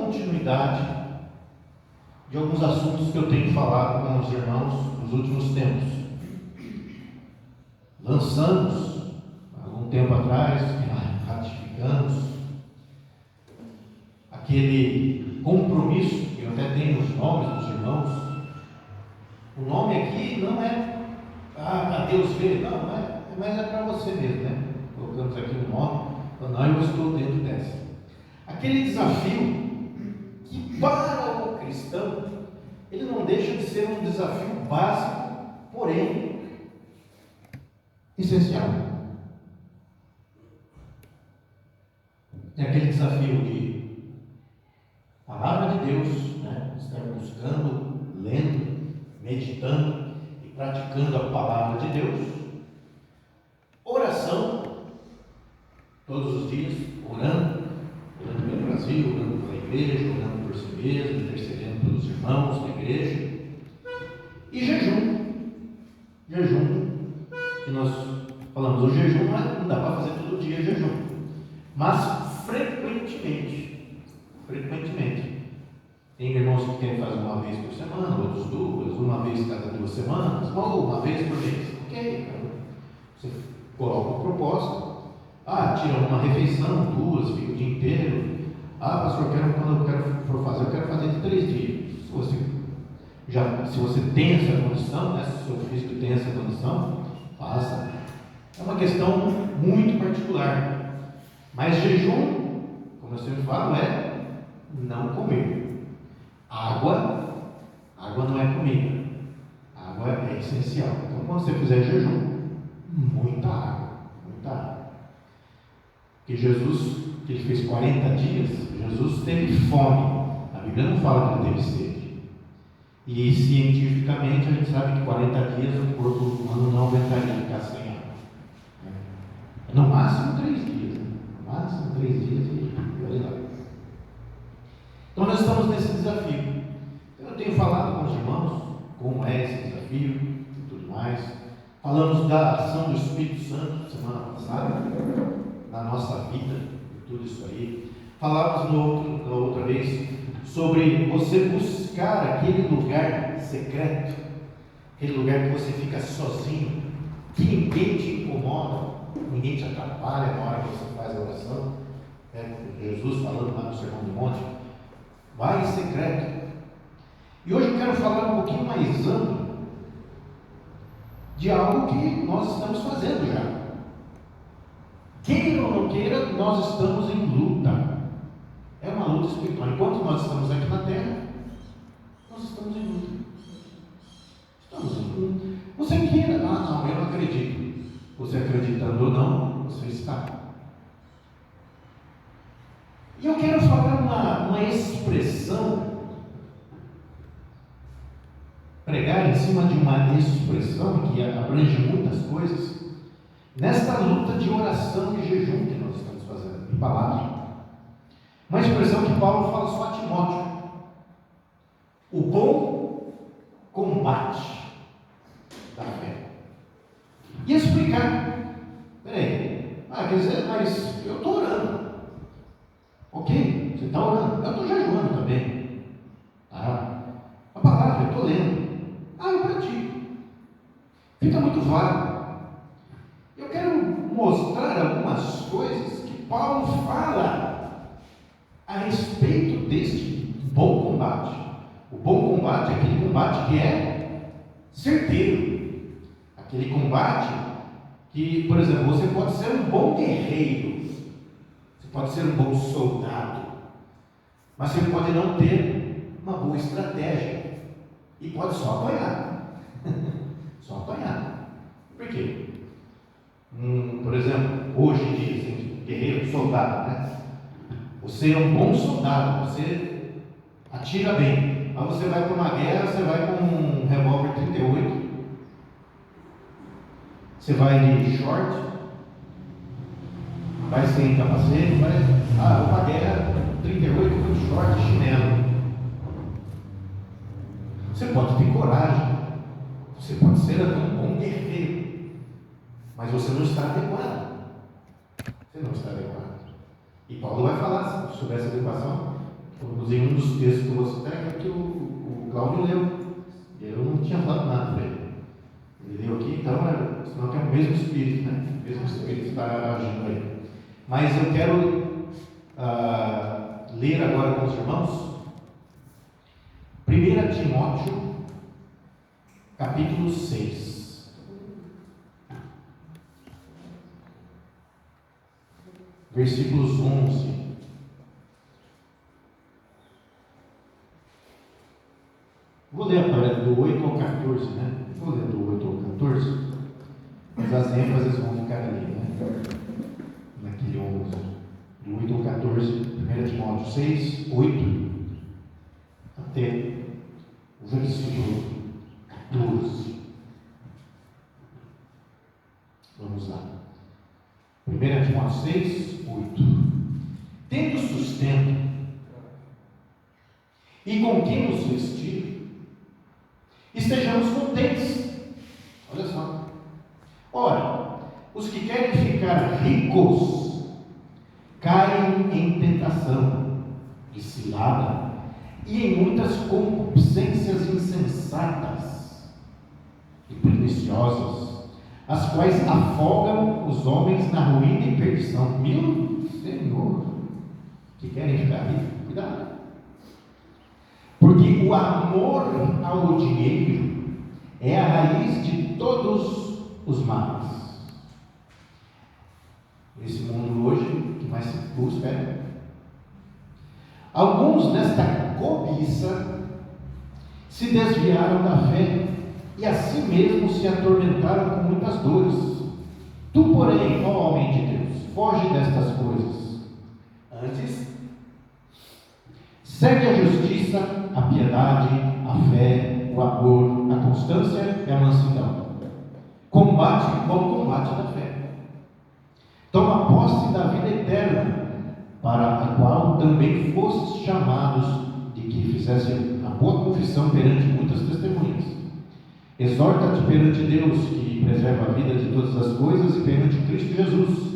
continuidade de alguns assuntos que eu tenho falado com os irmãos nos últimos tempos. Lançamos, algum tempo atrás, ratificamos aquele compromisso, que eu até tenho os nomes dos irmãos. O nome aqui não é para Deus ver, não é, mas é para você mesmo, né? Colocamos aqui um nome, não, eu estou dentro dessa. Aquele desafio que para o cristão, ele não deixa de ser um desafio básico, porém essencial. É aquele desafio de palavra de Deus, né? Estar buscando, lendo, meditando e praticando a palavra de Deus. Oração, todos os dias, orando pelo Brasil, orando pela igreja, orando por si mesmo, intercedendo pelos irmãos da igreja. E jejum, que nós falamos, o jejum não dá para fazer todo dia jejum, mas frequentemente. Tem irmãos que querem fazer uma vez por semana, outros duas, uma vez cada 2 semanas, ou uma vez por mês. Ok, então você coloca uma proposta. Tira uma refeição, 2, fica o dia inteiro. Pastor, quando eu for fazer, eu quero fazer de 3 dias. Se você tem essa condição, né, se o seu físico tem essa condição, faça. É uma questão muito particular. Mas jejum, como eu sempre falo, é não comer. Água não é comida. Água é essencial. Então, quando você fizer jejum, muita água. Porque Jesus, que ele fez 40 dias, Jesus teve fome. A Bíblia não fala que ele teve sede. E cientificamente a gente sabe que 40 dias o corpo humano não aguentaria ficar sem água. No máximo 3 dias. No máximo 3 dias e olha lá. Então nós estamos nesse desafio. Eu tenho falado com os irmãos como é esse desafio e tudo mais. Falamos da ação do Espírito Santo semana passada, na nossa vida, tudo isso aí. Falávamos na outra vez sobre você buscar aquele lugar secreto, aquele lugar que você fica sozinho, que ninguém te incomoda, ninguém te atrapalha na hora que você faz a oração. Jesus falando lá no Sermão do Monte, vai em secreto. E hoje eu quero falar um pouquinho mais amplo de algo que nós estamos fazendo já. Queira ou não queira, nós estamos em luta. É uma luta espiritual. Enquanto nós estamos aqui na terra, nós estamos em luta. Você queira, não, eu não acredito. Você acreditando ou não, você está. E eu quero falar uma expressão, pregar em cima de uma expressão que abrange muitas coisas. Nesta luta de oração e jejum que nós estamos fazendo, de palavra. Uma expressão que Paulo fala só a Timóteo. O bom combate da fé. E explicar. Peraí, quer dizer, mas eu estou orando. Ok, você está orando. Eu estou jejuando também. A palavra, eu estou lendo. Eu pratico. Fica muito vago. Eu quero mostrar algumas coisas que Paulo fala a respeito deste bom combate. O bom combate é aquele combate que é certeiro. Aquele combate que, por exemplo, você pode ser um bom guerreiro, você pode ser um bom soldado, mas você pode não ter uma boa estratégia e pode só apanhar. Só apanhar. Por quê? Por exemplo, hoje em dia, assim, guerreiro, soldado, né? Você é um bom soldado, você atira bem. Mas você vai para uma guerra, você vai com um revólver 38, você vai de short, vai sem capacete, vou para a guerra, 38 com short e chinelo. Você pode ter coragem, você pode ser um bom guerreiro, mas você não está adequado. Você não está adequado. E Paulo vai falar sobre essa adequação, Eu usei um dos textos que eu vou citar, que o Cláudio leu. Eu não tinha falado nada para ele. Ele leu aqui, então, senão que é o mesmo Espírito, né? O mesmo Espírito está agindo aí. Mas eu quero ler agora com os irmãos 1 Timóteo, capítulo 6. Versículos 11. Vou ler do 8 ao 14, né? Vou ler do 8 ao 14, mas as ênfases vão ficar ali, né? Naquele 11. Do 8 ao 14, 1 Timóteo 6, 8, até o versículo 14. Vamos lá. 1 Timóteo 6, 8. Tendo sustento e com quem nos vestir, estejamos contentes. Olha só. Ora, os que querem ficar ricos caem em tentação de cilada e em muitas concupiscências insensatas e perniciosas, as quais afogam os homens na ruína e perdição. Meu Senhor, que querem ficar ricos, cuidado. Porque o amor ao dinheiro é a raiz de todos os males. Nesse mundo hoje, o que mais se busca é. Alguns nesta cobiça se desviaram da fé e assim mesmo se atormentaram com muitas dores. Tu, porém, ó homem de Deus, foge destas coisas. Antes, segue a justiça, a piedade, a fé, o amor, a constância e a mansidão. Combate o bom combate da fé. Toma posse da vida eterna, para a qual também fostes chamados, de que fizesse a boa confissão perante muitas testemunhas. Exorta-te perante Deus, que preserva a vida de todas as coisas, e perante Cristo Jesus.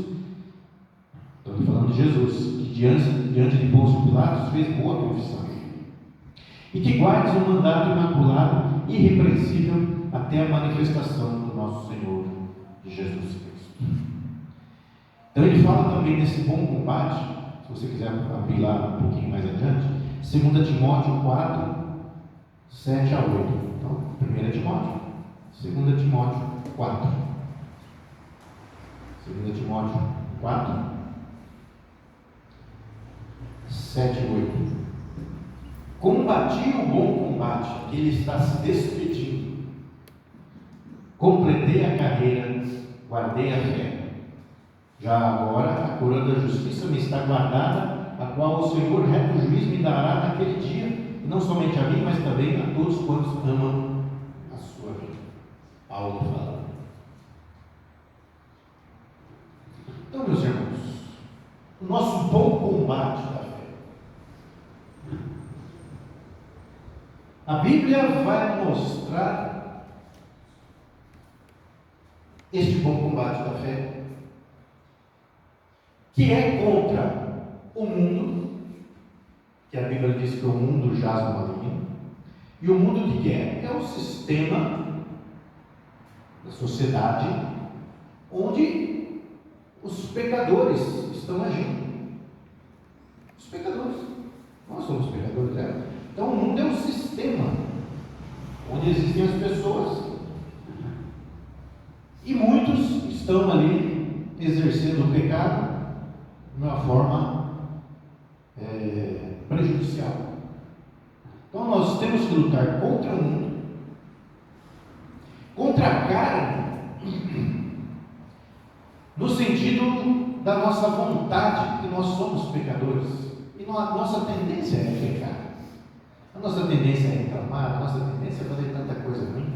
Estou falando de Jesus, que diante de Pôncio Pilatos fez boa confissão. E que guardes o mandato imaculado, irrepreensível, até a manifestação do nosso Senhor Jesus Cristo. Então ele fala também desse bom combate, se você quiser abrir lá um pouquinho mais adiante, 2 Timóteo 4, 7 a 8. Então, 1 Timóteo, 2 Timóteo 4. 2 Timóteo 4, 7 e 8. Combati o bom combate, que ele está se despedindo. Completei a carreira, guardei a fé. Já agora a coroa da justiça me está guardada, a qual o Senhor reto juiz me dará naquele dia, e não somente a mim, mas também a todos quantos amam a sua vida. Paulo falando. Então, meus irmãos, o nosso bom combate da fé. A Bíblia vai mostrar este bom combate da fé, que é contra o mundo, que a Bíblia diz que o mundo jaz no maligno, e o mundo de guerra é o sistema da sociedade onde os pecadores estão agindo. Os pecadores, nós somos pecadores, né? Então o mundo é um sistema onde existem as pessoas e muitos estão ali exercendo o pecado de uma forma prejudicial. Então nós temos que lutar contra o mundo, contra a carne, no sentido da nossa vontade, que nós somos pecadores e a nossa tendência é pecar. A nossa tendência é reclamar, a nossa tendência é fazer tanta coisa ruim.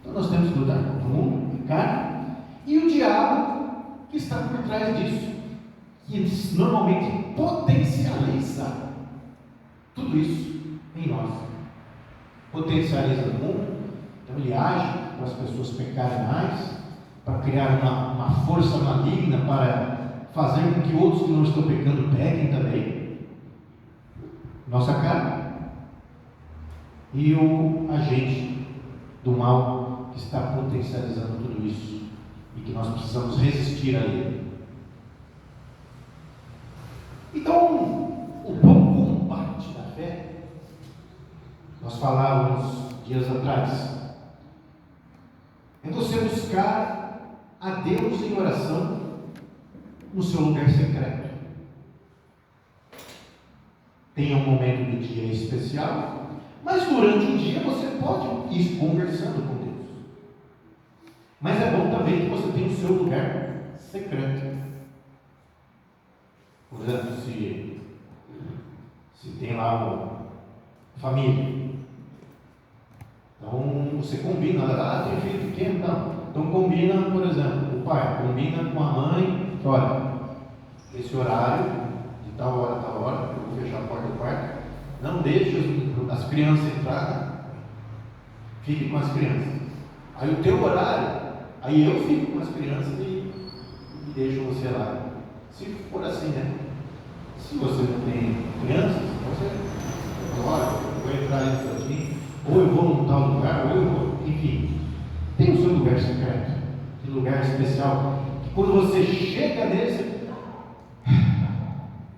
Então nós temos que lutar contra o mundo, a carne, e o diabo que está por trás disso, que normalmente potencializa tudo isso em nós. Potencializa o mundo, então ele age para as pessoas pecarem mais, para criar uma força maligna, para fazer com que outros que não estão pecando pequem também. nossa carne e o agente do mal que está potencializando tudo isso e que nós precisamos resistir a ele. Então, o bom combate da fé, nós falávamos dias atrás, é você buscar a Deus em oração no seu lugar secreto. Tenha um momento do dia especial, mas durante o dia você pode ir conversando com Deus. Mas é bom também que você tenha o seu lugar secreto. Por exemplo, se tem lá uma família, então você combina, tem filho pequeno, então combina, por exemplo, o pai combina com a mãe, olha, esse horário, de tal hora, eu vou fechar a porta do quarto, não deixe as crianças entrar, fique com as crianças. Aí o teu horário, aí eu fico com as crianças e deixo você lá. Se for assim, né? Se você não tem crianças, você fala, olha, eu vou entrar aí no jardim, ou eu vou num tal lugar, ou eu vou, enfim. Tem o seu lugar secreto, aquele lugar especial, que quando você chega nele, você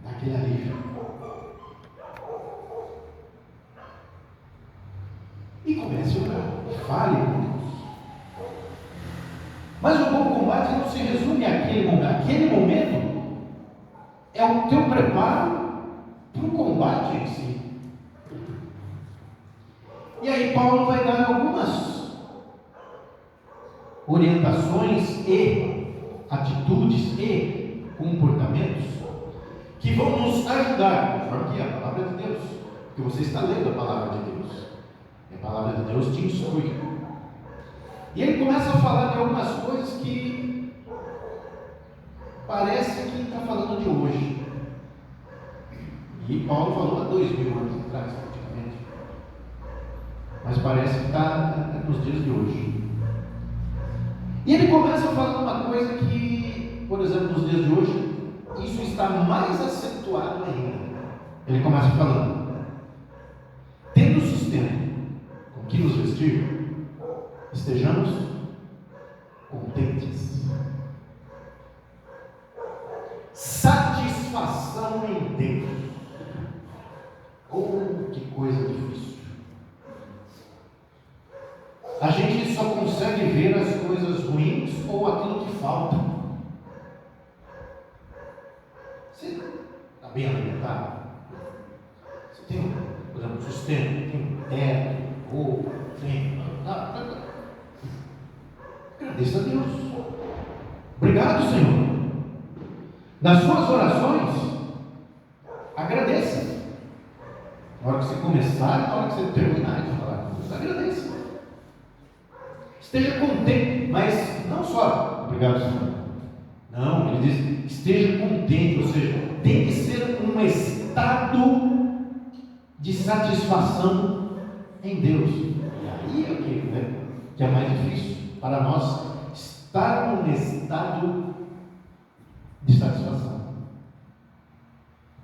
dá aquele alívio. E comece a orar, fale com Deus. Mas o bom combate não se resume àquele momento. Aquele momento é o teu preparo para o combate em si. E aí Paulo vai dar algumas orientações e atitudes e comportamentos que vão nos ajudar, conforme a palavra de Deus, porque você está lendo a palavra de Deus, e a palavra de Deus te instrui. E ele começa a falar de algumas coisas que parece que está falando de hoje. E Paulo falou há 2000 anos atrás, praticamente. Mas parece que está nos dias de hoje. E ele começa a falar uma coisa que, por exemplo, nos dias de hoje, isso está mais acentuado ainda. Ele começa falando: tendo sustento com que nos vestir, estejamos contentes. Satisfação em Deus. Oh, que coisa difícil. A gente só consegue ver as coisas ruins ou aquilo que falta. Você está bem alimentado? Você tem, por exemplo, sustento, tem um teto, roupa, tem. Agradeça a Deus. Obrigado, Senhor. Nas suas orações, agradeça. Na hora que você começar, na hora que você terminar de falar, você agradeça. Esteja contente, mas não só obrigado, Senhor. Não, ele diz, esteja contente, ou seja, tem que ser um estado de satisfação em Deus. E aí é o que, né, que é mais difícil para nós, estar num estado de satisfação.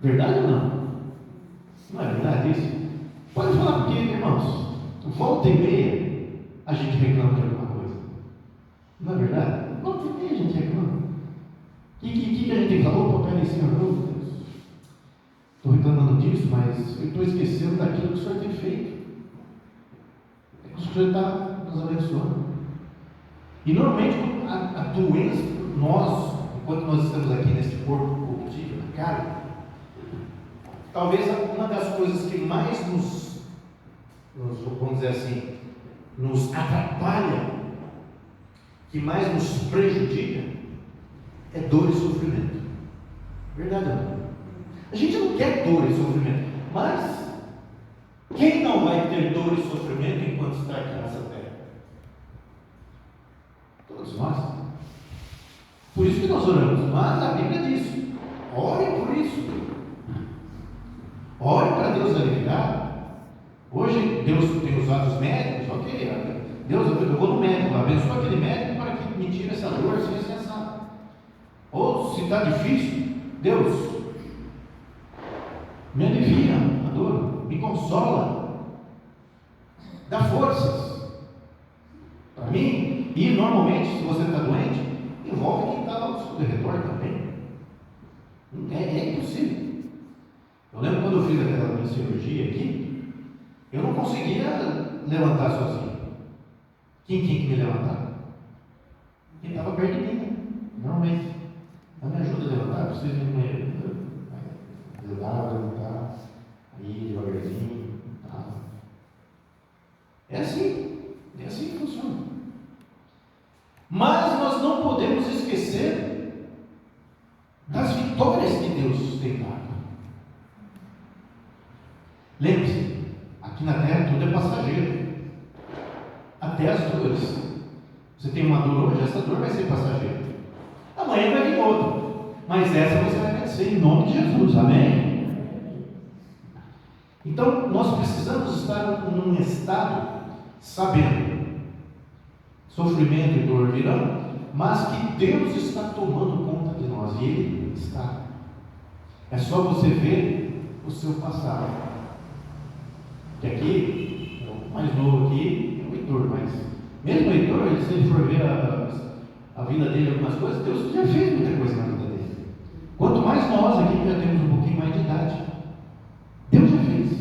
Verdade ou não? Não é verdade isso? Pode falar porque, irmãos, volta e meia a gente reclama de alguma coisa. Não é verdade? Volta e meia a gente reclama. O que a gente tem que falar? Opa, peraí, Senhor, meu Deus. Estou reclamando disso, mas eu estou esquecendo daquilo que o Senhor tem feito. O Senhor está nos abençoando. E normalmente a doença, nós, enquanto nós estamos aqui nesse corpo corruptível, na carne, talvez uma das coisas que mais nos vamos dizer assim, nos atrapalha, que mais nos prejudica, é dor e sofrimento. Verdade ou não? A gente não quer dor e sofrimento, mas quem não vai ter dor e sofrimento enquanto está aqui nessa terra? Todos nós. Por isso que nós oramos, mas a Bíblia diz: ore por isso. Ore para Deus aliviar. Hoje Deus tem usado os médicos, ok? Deus, eu vou no médico, abençoa aquele médico para que me tire essa dor, assim, assim. Ou se está difícil, Deus, me alivia a dor. E normalmente, se você está doente, envolve quem está ao seu redor também. É impossível. Eu lembro quando eu fiz aquela minha cirurgia aqui, eu não conseguia levantar sozinho. Quem tinha que me levantar? Quem estava perto de mim, né? Normalmente. Não me ajuda a levantar, preciso de uma levantar, aí devagarzinho. Tá. É assim que funciona. Mas nós não podemos esquecer das vitórias que Deus tem dado. Lembre-se, aqui na terra tudo é passageiro, até as dores. Você tem uma dor hoje, essa dor vai ser passageira. Amanhã vai vir outra, mas essa você vai vencer em nome de Jesus, amém? Então nós precisamos estar num estado sabendo, sofrimento e dor virão, mas que Deus está tomando conta de nós, e Ele está. É só você ver o seu passado. Que aqui, o mais novo aqui é o Heitor, mas mesmo o Heitor, se ele for ver a vida dele, algumas coisas, Deus já fez muita coisa na vida dele. Quanto mais nós aqui que já temos um pouquinho mais de idade, Deus já fez.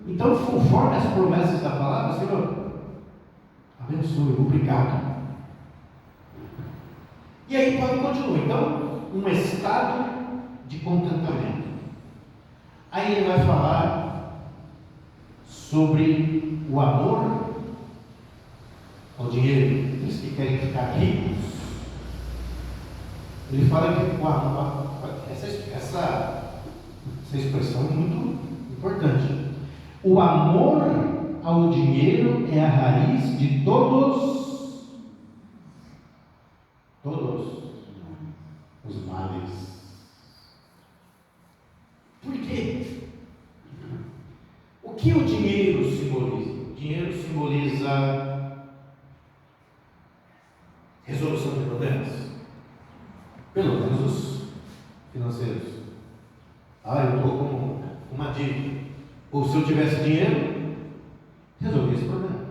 Então, conforme as promessas da palavra, Senhor, abençoe, obrigado. E aí Paulo continua. Então, um estado de contentamento. Aí ele vai falar sobre o amor ao dinheiro, aqueles que querem ficar ricos. Ele fala que o amor, essa expressão é muito importante. O amor ao dinheiro é a raiz de todos os males. Por quê? O que o dinheiro simboliza? O dinheiro simboliza resolução de problemas, pelo menos os financeiros. Eu estou com uma dívida. Ou se eu tivesse dinheiro, resolvi esse problema.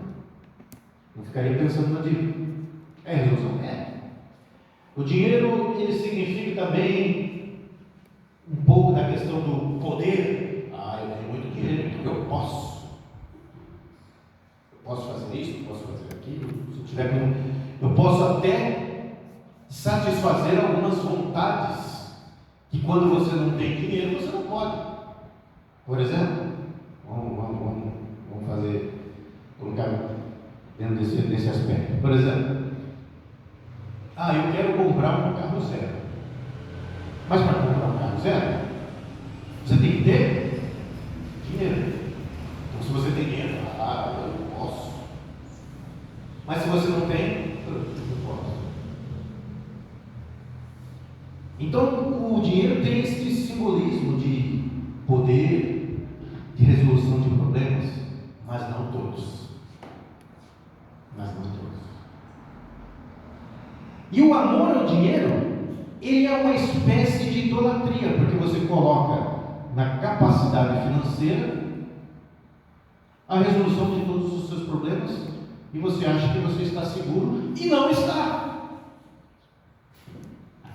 Não ficaria pensando na dívida. É resolução? É. O dinheiro, ele significa também um pouco da questão do poder. Eu tenho muito dinheiro, então eu posso. Eu posso fazer isso, eu posso fazer aquilo. Se eu tiver com... Eu posso até satisfazer algumas vontades que quando você não tem dinheiro, você não pode. Por exemplo, vamos fazer, colocar dentro desse aspecto. Por exemplo, eu quero comprar um carro zero. Mas para comprar um carro zero, você tem que ter dinheiro. Então, se você tem dinheiro, eu posso. Mas se você não tem, eu não posso. Então, o dinheiro tem esse simbolismo de poder, de resolução de problemas, mas não todos. E o amor ao dinheiro, ele é uma espécie de idolatria, porque você coloca na capacidade financeira a resolução de todos os seus problemas e você acha que você está seguro e não está.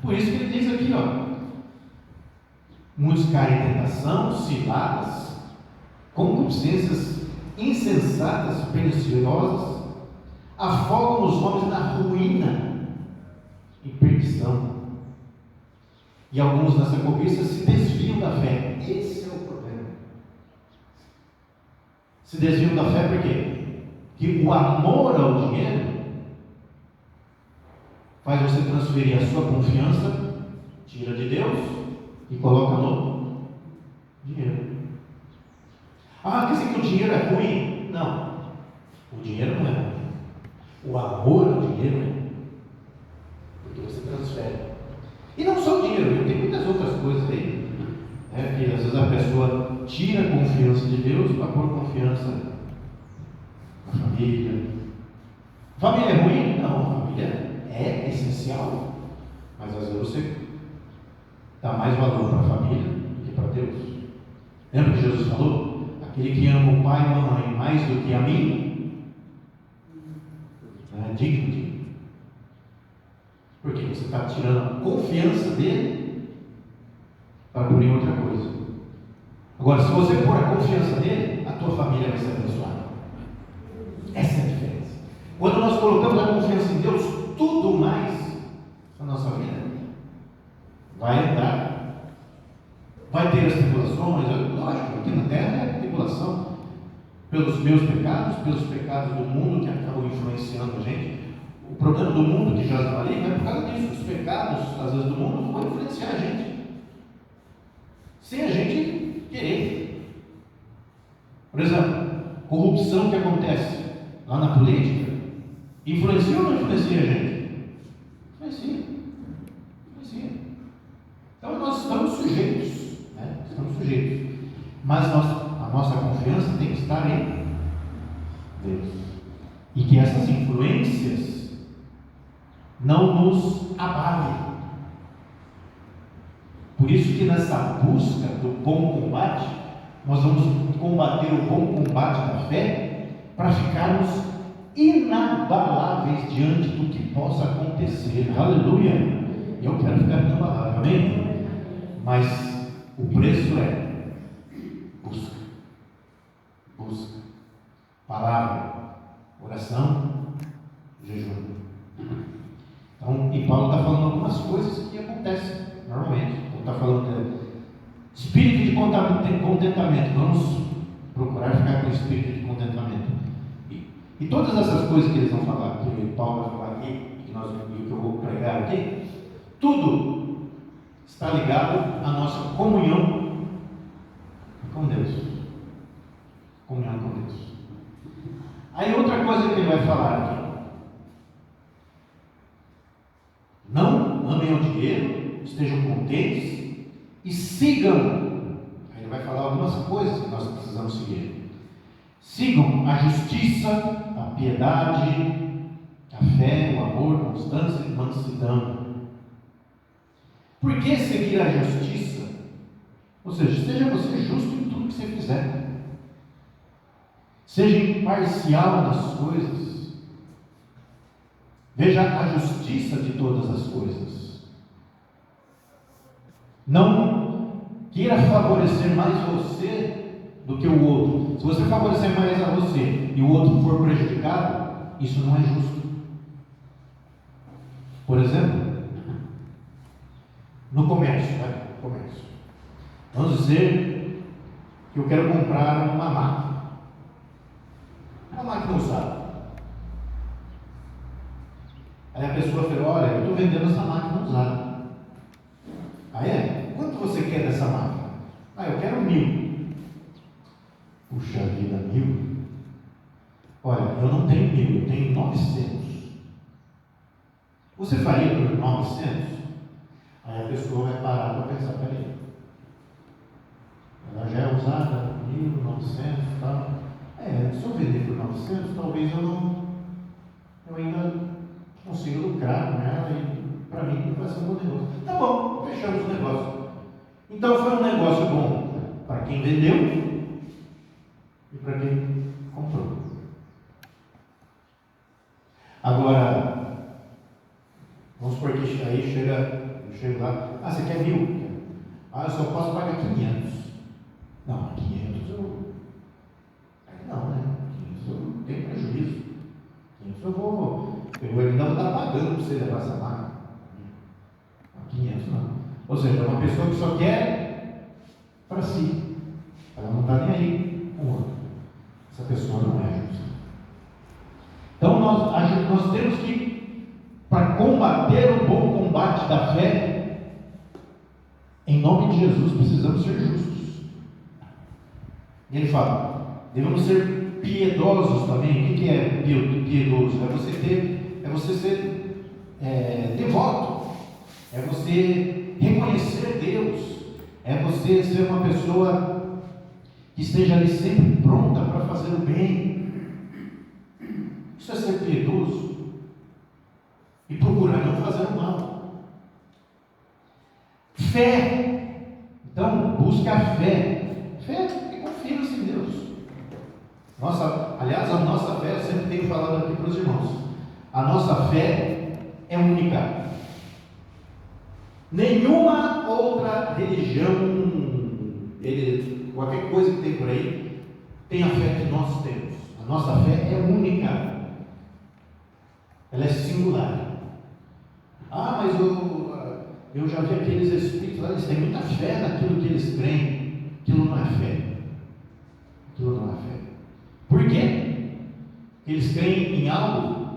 Por isso que ele diz aqui, muitos caem em tentação, ciladas, concupiscências insensatas, perniciosas, afogam os homens na ruína e perdição. E alguns nessa cobiça se desviam da fé. Esse é o problema. Se desviam da fé por quê? Que o amor ao dinheiro faz você transferir a sua confiança, tira de Deus e coloca no dinheiro. Quer dizer que o dinheiro é ruim? Não, o dinheiro não é ruim. O amor ao dinheiro é, porque você transfere. E não só o dinheiro, tem muitas outras coisas aí, que às vezes a pessoa tira a confiança de Deus para pôr confiança na família. Família é ruim? Não, a família é essencial, mas às vezes você dá mais valor para a família do que para Deus. Lembra que Jesus falou? Aquele que ama o pai e a mãe mais do que a mim, digno de. Porque você está tirando a confiança dele para por em outra coisa. Agora, se você pôr a confiança nele, a tua família vai ser abençoada. Essa é a diferença. Quando nós colocamos a confiança em Deus, tudo mais na nossa vida vai andar. Vai ter as tribulações, lógico, aqui na terra é tribulação. Pelos meus pecados, pelos pecados do mundo que acabam influenciando a gente. O problema do mundo que já está ali não é por causa disso. Os pecados, às vezes, do mundo vão influenciar a gente. Sem a gente querer. Por exemplo, corrupção que acontece lá na política, influencia ou não influencia a gente? Influencia. Então nós estamos sujeitos, né? Estamos sujeitos. Mas a nossa confiança tem que estar em Deus. E que essas influências não nos abalem. Por isso que nessa busca do bom combate, nós vamos combater o bom combate da fé para ficarmos inabaláveis diante do que possa acontecer. Aleluia! Eu quero ficar inabalável, amém? Mas o preço é busca, palavra, oração, jejum. Então, e Paulo está falando algumas coisas que acontecem normalmente. Ele está falando de espírito de contentamento. Vamos procurar ficar com espírito de contentamento. E todas essas coisas que eles vão falar, que Paulo vai falar aqui, que eu vou pregar aqui, tudo está ligado à nossa comunhão com Deus. Comunhão com Deus. Aí outra coisa que ele vai falar aqui. Não amem o dinheiro, estejam contentes e sigam. Aí ele vai falar algumas coisas que nós precisamos seguir. Sigam a justiça, a piedade, a fé, o amor, a constância e mansidão. Por que seguir a justiça? Ou seja, seja você justo em tudo que você fizer. Seja imparcial nas coisas. Veja a justiça de todas as coisas. Não queira favorecer mais você do que o outro. Se você favorecer mais a você e o outro for prejudicado, isso não é justo. Por exemplo, no comércio, né? Vamos dizer que eu quero comprar uma máquina. Uma máquina usada. Aí a pessoa fala, olha, eu estou vendendo essa máquina usada. Ah é? Quanto você quer dessa máquina? Ah, eu quero 1.000. Puxa vida, 1.000? Olha, eu não tenho 1.000, eu tenho 900. Você faria por 900? Aí a pessoa vai parar para pensar, peraí. Ela já é usada, 1.900 e tal. Se eu vender por 900, talvez eu ainda consiga lucrar com ela e para mim não vai ser um bom negócio. Tá bom, fechamos o negócio. Então foi um negócio bom para quem vendeu e para quem comprou. Agora, vamos supor que aí eu chego lá, você quer 1.000? Eu só posso pagar 500. Não, 500 não, né? 500 eu tenho prejuízo. 500 eu ainda vou estar pagando para você levar essa máquina. 500 não. Ou seja, é uma pessoa que só quer para si. Ela não está nem aí com o outro. Essa pessoa não é justa. Então nós temos que, para combater o bom combate da fé, em nome de Jesus, precisamos ser justos. E ele fala, devemos ser piedosos também. O que é piedoso? É você ser devoto, é você reconhecer Deus, é você ser uma pessoa que esteja ali sempre pronta para fazer o bem. Isso é ser piedoso e procurar não fazer o mal. Fé. Então, busca a fé. Fé é confiança em Deus. Aliás, a nossa fé, eu sempre tenho falado aqui para os irmãos, a nossa fé é única. Nenhuma outra religião, qualquer coisa que tem por aí, tem a fé que nós temos. A nossa fé é única. Ela é singular. Ah, mas eu já vi aqueles espíritos lá, eles têm muita fé naquilo que eles creem. Aquilo não é fé. Aquilo não é fé. Por quê? Eles creem em algo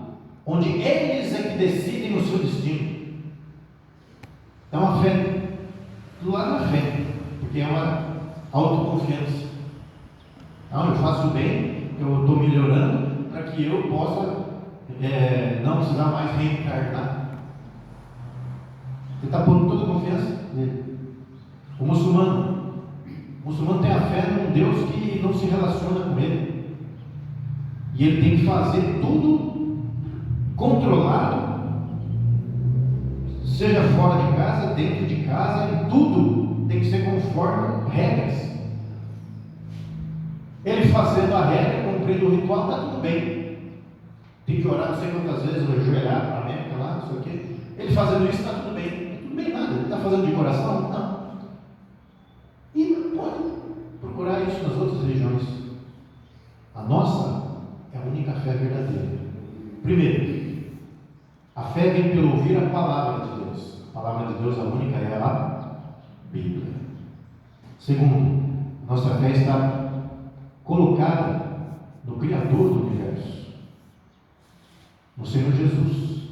onde eles é que decidem o seu destino. Então a fé, do lado da fé, porque é uma autoconfiança. Não, eu faço bem, eu estou melhorando para que eu possa não precisar mais reencarnar. Ele está pondo toda a confiança nele. O muçulmano tem a fé num Deus que não se relaciona com ele. E ele tem que fazer tudo controlado, seja fora de casa, dentro de casa, e tudo tem que ser conforme regras. Ele fazendo a regra, cumprindo o ritual, está tudo bem. Tem que orar não sei quantas vezes, ajoelhar para a América lá, não sei o quê. Ele fazendo isso, está tudo bem. Tudo bem nada, ele está fazendo de coração? Não. E pode procurar isso nas outras religiões. A nossa é a única fé verdadeira. Primeiro, a fé vem pelo ouvir a palavra de Deus. A palavra de Deus, a única, é a Bíblia. Segundo, nossa fé está colocada no Criador do universo, no Senhor Jesus.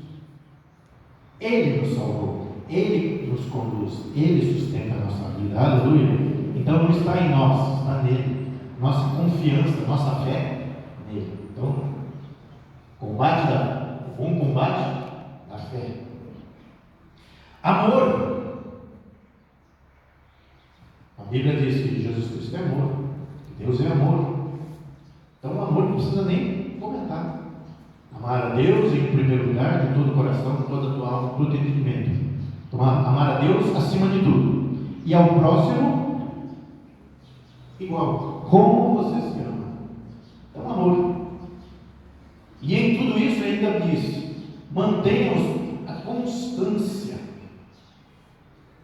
Ele nos salvou, Ele nos conduz, Ele sustenta a nossa vida. Aleluia! Então não está em nós, está nele. Nossa confiança, nossa fé nele. Então, o bom combate da fé. Amor. A Bíblia diz que Jesus Cristo é amor, que Deus é amor. Então o amor não precisa nem comentar. Amar a Deus em primeiro lugar, de todo o coração, de toda a tua alma, de todo o entendimento. Então, amar a Deus acima de tudo. E ao próximo, igual. Como você se ama. Então, amor. E em tudo isso ainda diz: mantenham a constância.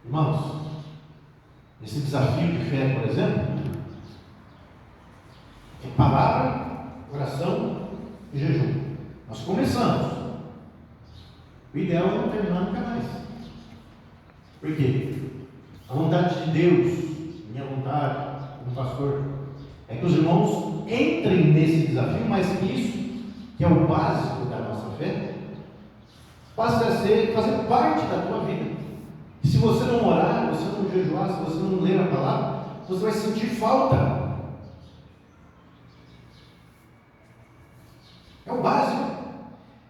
Irmãos, esse desafio de fé, por exemplo, é palavra, oração e jejum. Nós começamos. O ideal é não terminar nunca mais. Por quê? A vontade de Deus, minha vontade, como pastor, é que os irmãos entrem nesse desafio, mas que isso, que é o básico da nossa fé, passe a fazer parte da tua vida. E se você não orar, se você não jejuar, se você não ler a palavra, você vai sentir falta. É o básico.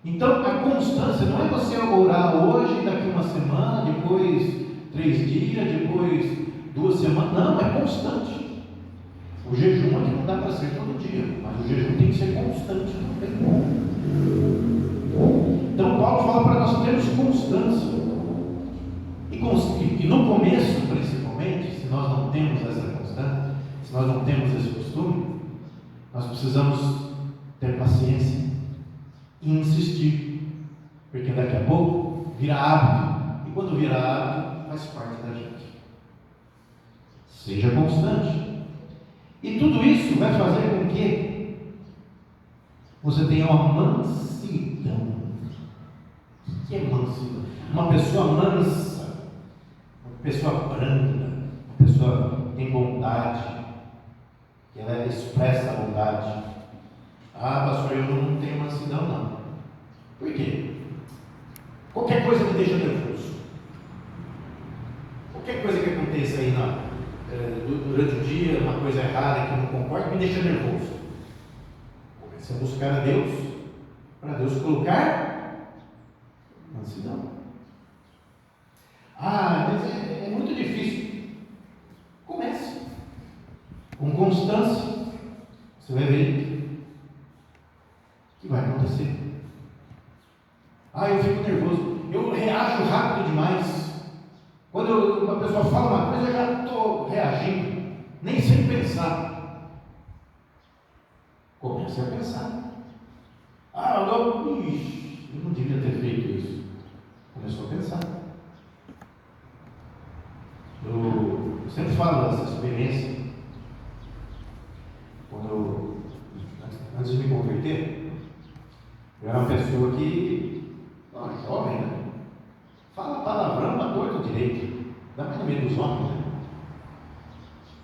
Então a constância não é você orar hoje, daqui uma semana, depois 3 dias, depois 2 semanas. Não, é constante. O jejum é que não dá para ser todo dia, mas o jejum tem que ser constante também. Então Paulo fala para nós termos constância. E no começo, principalmente, se nós não temos essa constância, se nós não temos esse costume, nós precisamos ter paciência e insistir, porque daqui a pouco vira hábito, e quando vira hábito, faz parte da gente. Seja constante, e tudo isso vai fazer com que você tenha uma mansidão. O que é mansidão? Uma pessoa mansa, uma pessoa branda, uma pessoa que tem bondade, que ela expressa a bondade. Ah, pastor, eu não tenho mansidão, não. Por quê? Qualquer coisa me deixa nervoso. Qualquer coisa que aconteça aí durante o dia, uma coisa errada que eu não concordo, me deixa nervoso. Comece a buscar a Deus, para Deus colocar mansidão. Ah, mas é muito difícil. Comece. Com constância. Você vai ver que vai acontecer. Ah, eu fico nervoso. Eu reajo rápido demais. Quando uma pessoa fala uma coisa, eu já estou reagindo. Nem sem pensar. Comece a pensar. Ah, eu eu não devia ter feito isso. Começou a pensar. Eu sempre falo dessa experiência. Antes de me converter, eu era uma pessoa que, jovem, né? Fala palavrão à torta direito, ainda mais no meio dos homens, né?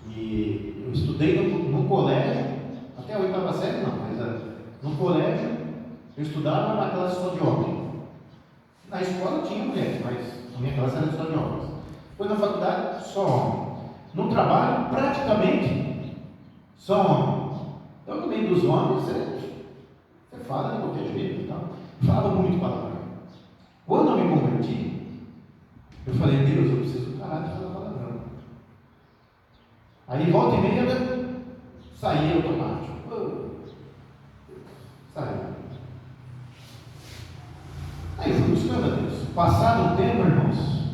E eu estudei no colégio, até a 8ª série não, mas no colégio eu estudava na classe só de homens. Na escola tinha mulheres, mas a minha classe era só de homens. Depois na faculdade, só homem. No trabalho, praticamente só homem. Então, no meio dos homens, você fala de qualquer jeito e tal. Falava muito palavrão. Quando eu me converti, eu falei, Deus, eu preciso parar de falar palavrão. Aí, volta e meia, saía automático. Saiu. Aí eu fui buscando a Deus. Passado um tempo, irmãos,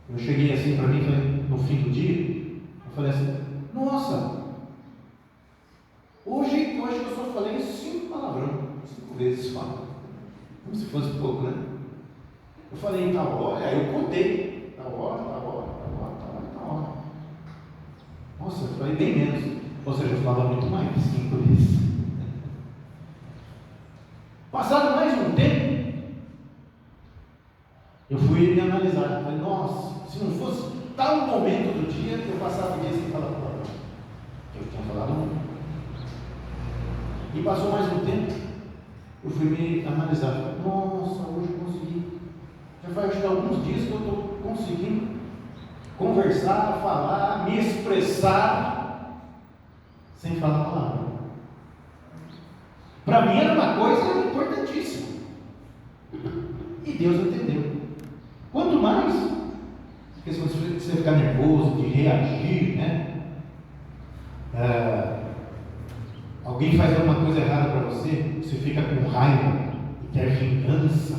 eu cheguei assim para mim, no fim do dia, eu falei assim, nossa, hoje eu acho que eu só falei 5 palavrão, 5 vezes só. Como se fosse pouco, né? Eu falei, tal hora, aí eu contei, tal hora. Nossa, eu falei bem menos. Ou seja, eu falava muito mais de 5 vezes. Passado mais um tempo, eu fui me analisar. Eu falei, nossa, se não fosse tal momento do dia que eu passava o dia sem falar palavrão. Eu tinha falado muito. E passou mais um tempo, eu fui me analisar. Falei, nossa, hoje eu consegui. Já faz acho que alguns dias que eu estou conseguindo conversar, falar, me expressar sem falar palavra. Para mim era uma coisa importantíssima. E Deus entendeu. Quanto mais, porque se você ficar nervoso, de reagir, né? Alguém faz alguma coisa errada para você, você fica com raiva e quer vingança.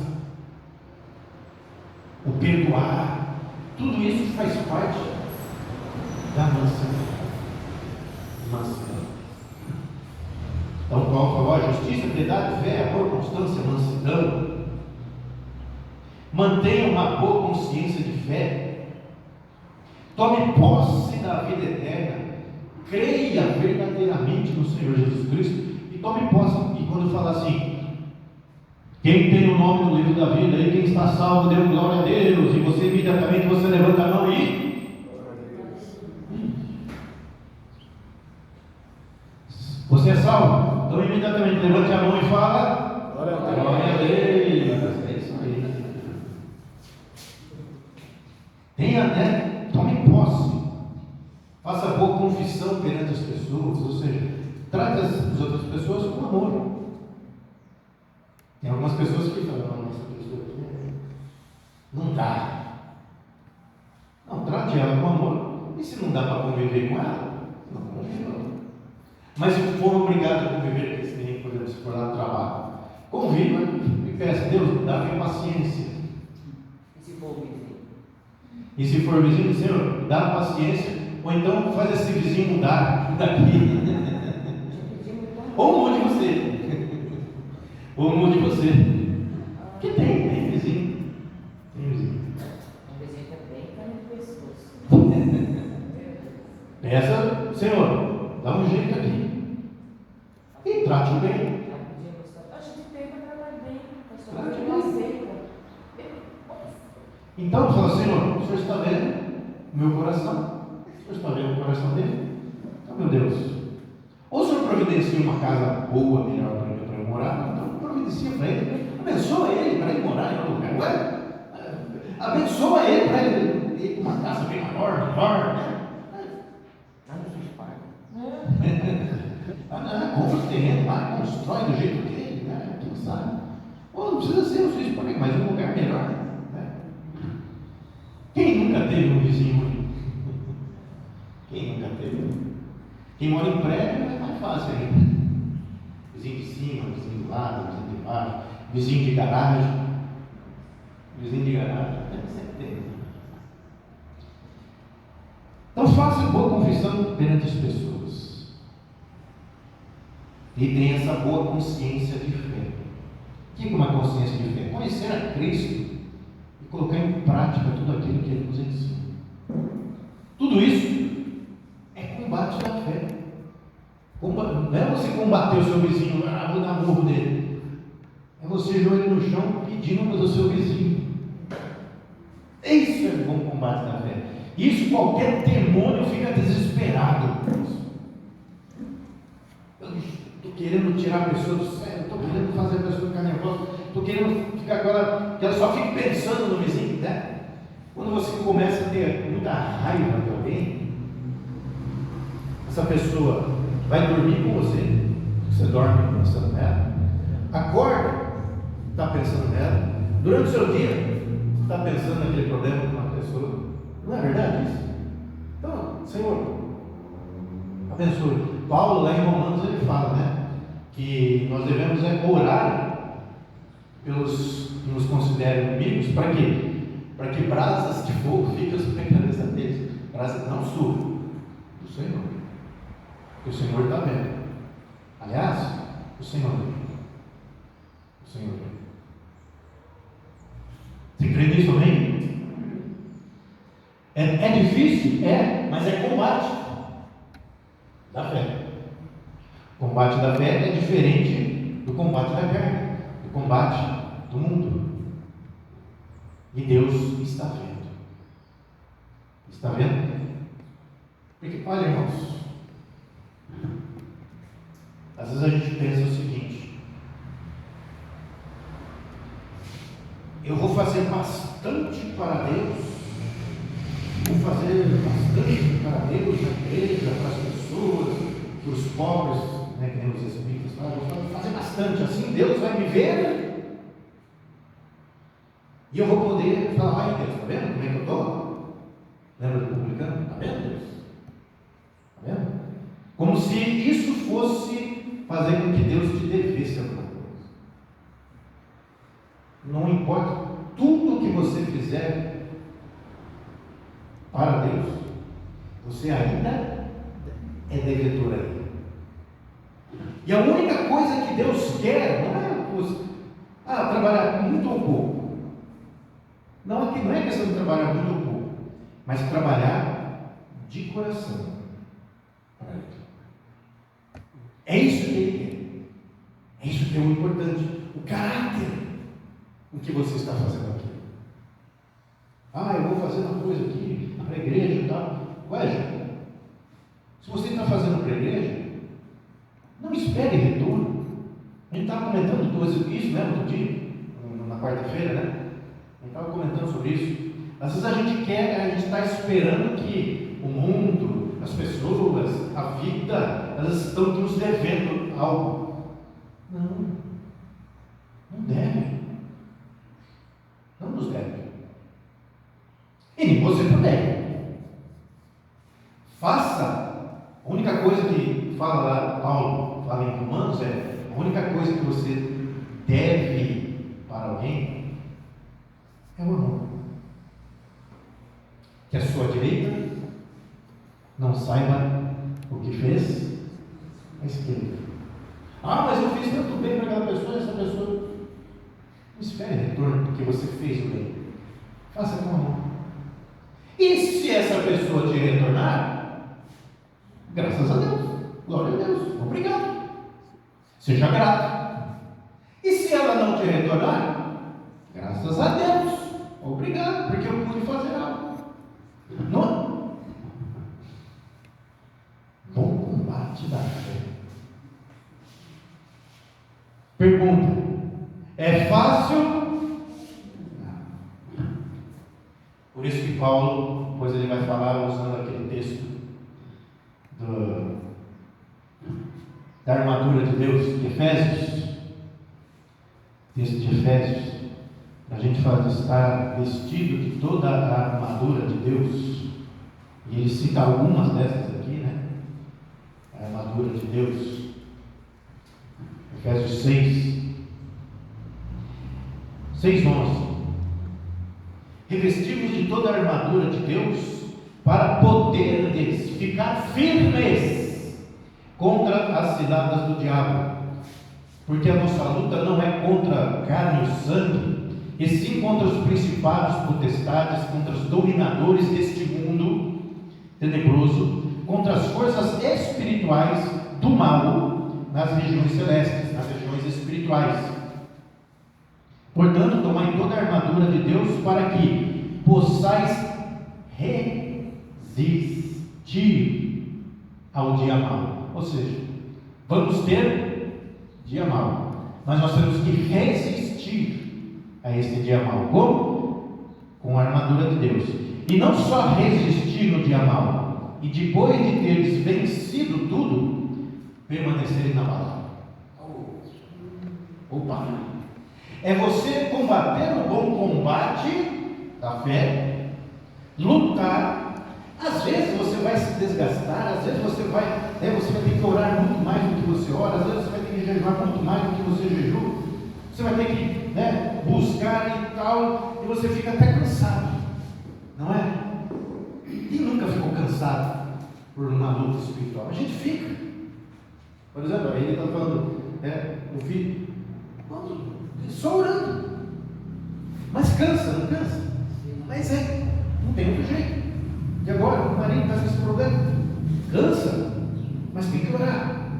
O perdoar, tudo isso faz parte da mansidão. Então Paulo falou, justiça, piedade, fé, amor, constância, mansidão. Mantenha uma boa consciência de fé. Tome posse da vida eterna. Creia verdadeiramente no Senhor Jesus Cristo e tome posse. E quando fala assim, quem tem o nome no livro da vida e quem está salvo, dê glória a Deus. E você imediatamente você levanta a mão e você é salvo. Então imediatamente levante a mão e fala glória a Deus. É isso aí. Tenha, né? Tome posse. Faça boa confissão perante as pessoas, ou seja, trate as outras pessoas com amor. Tem algumas pessoas que falam, nossa pessoa aqui não dá. Não, trate ela com amor. E se não dá para conviver com ela, não conviva. Mas se for obrigado a conviver, porque se nem, por exemplo, se for lá no trabalho, conviva e peça, Deus, dá-me paciência. E se for vizinho? E se for vizinho, Senhor, dá paciência. Ou então faz esse vizinho mudar daqui. Ou mude você. Ou mude você. Que tem vizinho. Tem vizinho. Um vizinho também está no pescoço. Peça, Senhor, dá um jeito aqui. E trate bem. A gente tem para trabalhar bem. Trate Não bem. aceita. Então, fala, Senhor, o Senhor está vendo o meu coração? O Senhor está vendo o coração dele? Então, meu Deus. Ou o Senhor providencia uma casa boa, melhor para eu morar, então providencia para ele. Abençoa ele para ele morar em outro lugar. Ué? Abençoa ele para ele ir para uma casa bem maior, melhor, né? Não fiz parte. Compra o terreno lá, constrói do jeito dele, né? Quem sabe? Ou não precisa ser o Suíço, mas um lugar melhor. Né? Quem nunca teve um vizinho ruim? Quem nunca teve? Quem mora em prédio é mais fácil ainda. Vizinho de cima, vizinho do lado, vizinho de baixo, vizinho de garagem. Vizinho de garagem, sempre tem. Então faça boa confissão perante as pessoas. E tenha essa boa consciência de fé. O que é uma consciência de fé? Conhecer a Cristo e colocar em prática tudo aquilo que Ele nos ensina. Tudo isso é combate da fé. Não é você combater o seu vizinho, vou dar murro nele. É você joelho no chão pedindo para o seu vizinho. Isso é bom combate da fé. Isso qualquer demônio fica desesperado. Eu estou querendo tirar a pessoa do sério, estou querendo fazer a pessoa ficar nervosa, estou querendo ficar agora, que ela só fique pensando no vizinho, né? Quando você começa a ter muita raiva de alguém, essa pessoa vai dormir com você, você dorme pensando nela, acorda, está pensando nela, durante o seu dia, está pensando naquele problema com uma pessoa. Não é verdade isso? Então, Senhor, abençoe. Paulo, lá em Romanos, ele fala, né, que nós devemos orar pelos que nos consideram inimigos. Para quê? Para que brasas de fogo fiquem sobre a cabeça deles. Brasas não sua, do Senhor. Porque o Senhor está vendo. Aliás, o Senhor vê. O Senhor vê. Você crê nisso também? É difícil? Mas é combate da fé. O combate da fé é diferente do combate da carne, do combate do mundo. E Deus está vendo. Está vendo? Porque, olha, irmãos, às vezes a gente pensa o seguinte: eu vou fazer bastante para Deus, vou fazer bastante para Deus, na igreja, para as pessoas, para os pobres, né, que nem os espíritos falam, vou fazer bastante, assim Deus vai me ver, e eu vou poder falar: ai Deus, está vendo como é que eu estou? Lembra do publicano? Está vendo Deus? Está vendo? Como se isso fosse fazer com que Deus te devesse alguma coisa. Não importa tudo que você fizer para Deus, você ainda é devedor a Ele. E a única coisa que Deus quer não é você trabalhar muito ou pouco. Não é questão de trabalhar muito ou pouco, mas trabalhar de coração para Ele. É isso que Ele quer. É isso que é o importante. O caráter com que você está fazendo aquilo. Eu vou fazer uma coisa aqui para a igreja e tal. Veja, se você está fazendo para a igreja, não espere retorno. A gente estava comentando isso, né, outro dia, na quarta-feira, né? A gente estava comentando sobre isso. Às vezes a gente está esperando que o mundo, as pessoas, a vida, elas estão nos devendo algo. Não deve. Não nos deve. E nem você também. Faça. A única coisa que Paulo fala em Romanos a única coisa que você deve para alguém é o amor. Que a sua direita não saiba o que fez a esquerda. Mas eu fiz tanto bem para aquela pessoa, essa pessoa. Não espere retorno porque você fez o bem. Faça com amor. E se essa pessoa te retornar, graças a Deus, glória a Deus, obrigado. Seja grato. E se ela não te retornar, graças a Deus, obrigado, porque eu pude fazer algo. Não. Bom combate da fé. Pergunta: é fácil? Por isso que Paulo, depois ele vai falar usando aquele texto da armadura de Deus, de Efésios, texto de Efésios, a gente estar vestido de toda a armadura de Deus, e ele cita algumas dessas aqui, né? A armadura de Deus, Efésios 6:11. Revestimos de toda a armadura de Deus para poderes ficar firmes contra as ciladas do diabo. Porque a nossa luta não é contra carne e sangue, e sim contra os principados, potestades, contra os dominadores deste mundo tenebroso, contra as forças espirituais do mal nas regiões celestes, nas regiões espirituais. Portanto, tomai toda a armadura de Deus para que possais resistir ao dia mau. Ou seja, vamos ter dia mau, mas nós temos que resistir a esse dia mau. Como? Com a armadura de Deus. E não só resistir no dia mau, e depois de teres vencido tudo, permanecer inabalável. Opa! É você combater o bom combate da fé, lutar. Às vezes você vai se desgastar, às vezes você vai ter que orar muito mais do que você ora, às vezes você vai ter que jejuar muito mais do que você jejua, você vai ter que buscar e tal, e você fica até cansado, não é? Quem nunca ficou cansado por uma luta espiritual? A gente fica. Por exemplo, aí ele está falando, o filho, só orando, mas cansa, não cansa? Mas não tem outro jeito. E agora o marido está com esse problema, cansa, mas tem que orar.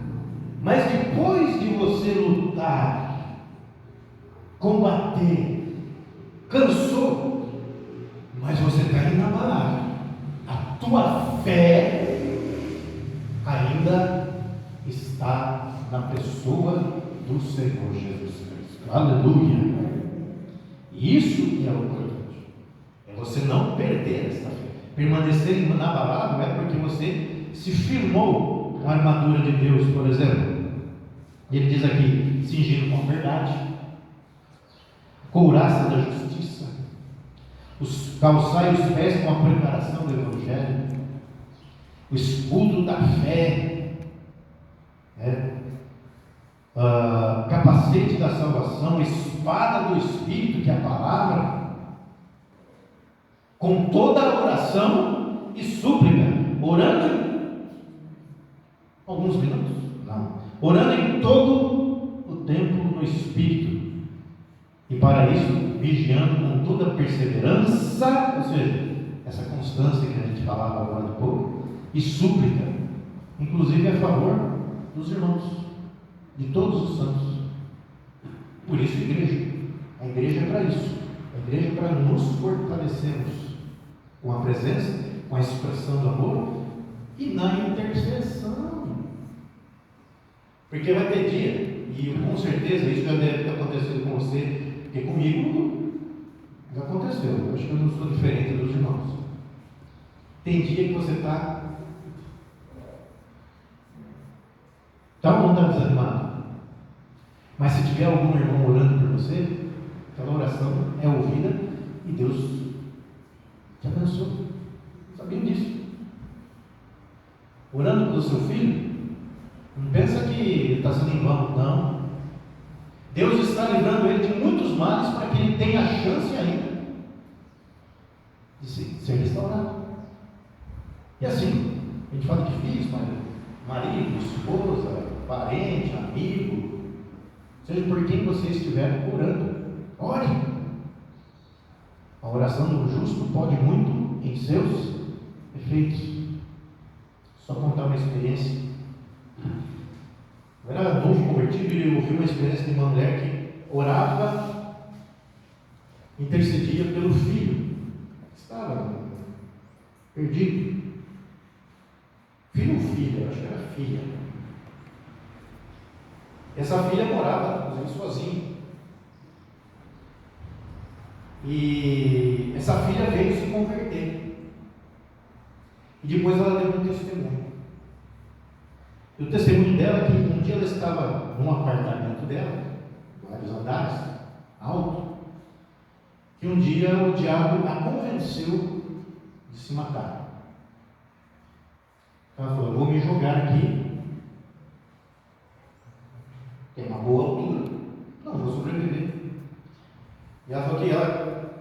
Mas depois de você lutar, combater, cansou, mas você está inabalável, a tua fé ainda está na pessoa do Senhor Jesus Cristo. Aleluia! Isso que é o importante, é você não perder essa fé. Permanecer inabalável é porque você se firmou com a armadura de Deus, por exemplo. Ele diz aqui: cingindo com a verdade, couraça da justiça, calçai os pés com a preparação do Evangelho, o escudo da fé, capacete da salvação, espada do Espírito, que é a palavra, com toda a oração e súplica, orando alguns minutos, não, orando em todo o tempo no Espírito, e para isso vigiando com toda a perseverança, ou seja, essa constância que a gente falava agora há pouco, e súplica, inclusive a favor dos irmãos, de todos os santos. Por isso a igreja é para isso, a igreja é para nos fortalecermos com a presença, com a expressão do amor e na intercessão. Porque vai ter dia, e com certeza isso já deve ter acontecido com você, porque comigo já aconteceu. Eu acho que eu não sou diferente dos irmãos. Tem dia que você está ou não está desanimado, mas se tiver algum irmão orando por você, aquela oração é ouvida e Deus te abençoa. Sabiam disso? Orando pelo seu filho, não pensa que ele está sendo em vão, não. Deus está livrando ele de muitos males para que ele tenha a chance ainda de ser restaurado. E assim, a gente fala de filhos, marido, esposa, parente, amigo, seja por quem você estiver orando, ore. A oração do justo pode muito em seus efeitos. Só contar uma experiência. Eu era novo convertido e eu ouvi uma experiência de uma mulher que orava, intercedia pelo filho que estava perdido. Filho ou filha? Eu acho que era filha. Essa filha morava, inclusive, sozinha. E essa filha veio se converter. E depois ela deu um testemunho. E o testemunho dela é que um dia ela estava num apartamento dela, vários andares, alto, que um dia o diabo a convenceu de se matar. Ela falou: eu vou me jogar aqui, tem uma boa altura, não vou sobreviver. E ela falou que ela,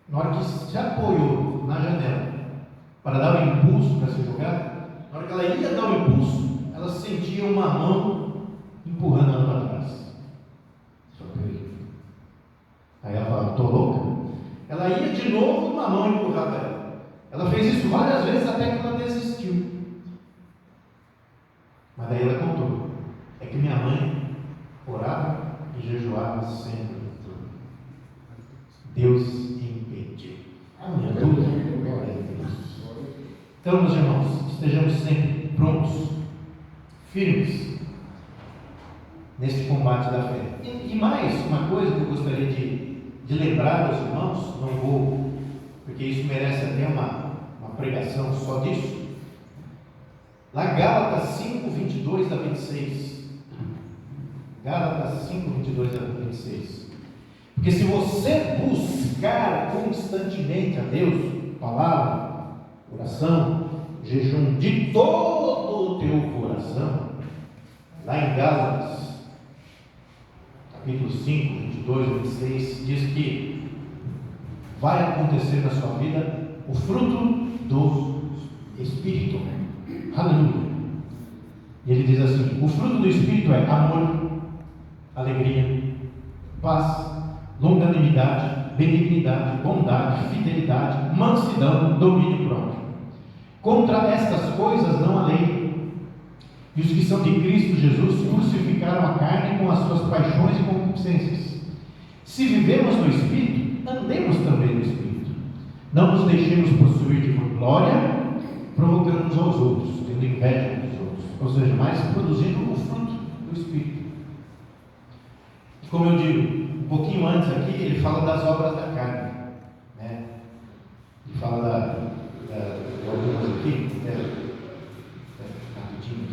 na hora que se apoiou na janela para dar um impulso para se jogar, na hora que ela ia dar um impulso, ela sentia uma mão empurrando ela para trás. novo, uma mão empurrava ela. Ela fez isso várias vezes até que ela desistiu. Mas daí ela contou: é que minha mãe orava e jejuava sempre. Deus impediu. Aleluia. Glória a Deus. Então, meus irmãos, estejamos sempre prontos, firmes, neste combate da fé. E mais uma coisa que eu gostaria de lembrar aos irmãos, não vou, porque isso merece até uma pregação só disso. Lá Gálatas 5, 22 a 26. Gálatas 5, 22 a 26. Porque se você buscar constantemente a Deus, palavra, oração, jejum, de todo o teu coração, lá em Gálatas, capítulo 5, 22 a 26, diz que vai acontecer na sua vida o fruto do Espírito. Aleluia. E ele diz assim: o fruto do Espírito é amor, alegria, paz, longanimidade, benignidade, bondade, fidelidade, mansidão, domínio próprio. Contra estas coisas não há lei. E os que são de Cristo Jesus crucificaram a carne com as suas paixões e concupiscências. Se vivemos no Espírito, andemos também no Espírito. Não nos deixemos possuir de glória, provocando uns aos outros, tendo inveja dos outros. Ou seja, mas produzindo o fruto do Espírito. Como eu digo, um pouquinho antes aqui, ele fala das obras da carne, né? Ele fala de algumas aqui, rapidinho,